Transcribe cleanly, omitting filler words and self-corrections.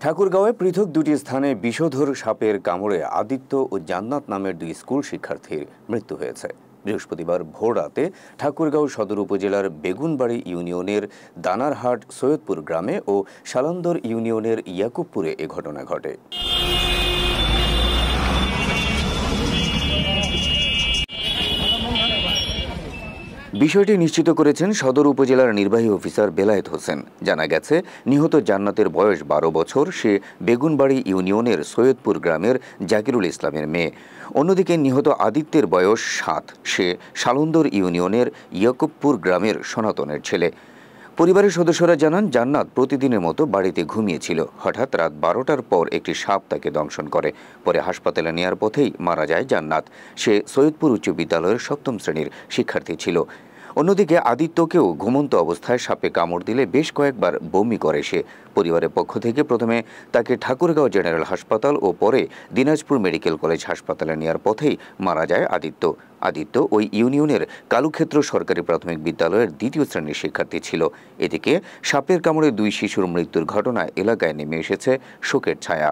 ঠাকুরগাঁওয়ে পৃথক দুটি স্থানে বিষধর সাপের কামড়ে আদিত্য ও জান্নাত নামের দুই স্কুল শিক্ষার্থীর মৃত্যু হয়েছে। বৃহস্পতিবার ভোররাতে ঠাকুরগাঁও সদর উপজেলার বেগুনবাড়ি ইউনিয়নের দানারহাট সৈয়দপুর গ্রামে ও শালন্দর ইউনিয়নের ইয়াকুবপুরে এ ঘটনা ঘটে। বিষয়টি নিশ্চিত করেছেন সদর উপজেলার নির্বাহী অফিসার বেলায়েত হোসেন। জানা গেছে, নিহত জান্নাতের বয়স ১২ বছর। সে বেগুনবাড়ি ইউনিয়নের সৈয়দপুর গ্রামের জাকিরুল ইসলামের মেয়ে। অন্যদিকে নিহত আদিত্যের বয়স ৭। সে শালন্দর ইউনিয়নের ইয়াকুবপুর গ্রামের সনাতনের ছেলে। পরিবারের সদস্যরা জানান, জান্নাত প্রতিদিনের মতো বাড়িতে ঘুমিয়েছিল। হঠাৎ রাত ১২টার পর একটি সাপ তাকে দংশন করে। পরে হাসপাতালে নেয়ার পথেই মারা যায় জান্নাত। সে সৈয়দপুর উচ্চ বিদ্যালয়ের ৭ম শ্রেণীর শিক্ষার্থী ছিল। অন্যদিকে আদিত্যকেও ঘুমন্ত অবস্থায় সাপে কামড় দিলে বেশ কয়েকবার বমি করে সে। পরিবারের পক্ষ থেকে প্রথমে তাকে ঠাকুরগাঁও জেনারেল হাসপাতাল ও পরে দিনাজপুর মেডিকেল কলেজ হাসপাতালে নেয়ার পথেই মারা যায় আদিত্য ওই ইউনিয়নের কালুক্ষেত্র সরকারি প্রাথমিক বিদ্যালয়ের ২য় শ্রেণীর শিক্ষার্থী ছিল। এদিকে সাপের কামড়ে দুই শিশুর মৃত্যুর ঘটনায় এলাকায় নেমে এসেছে শোকের ছায়া।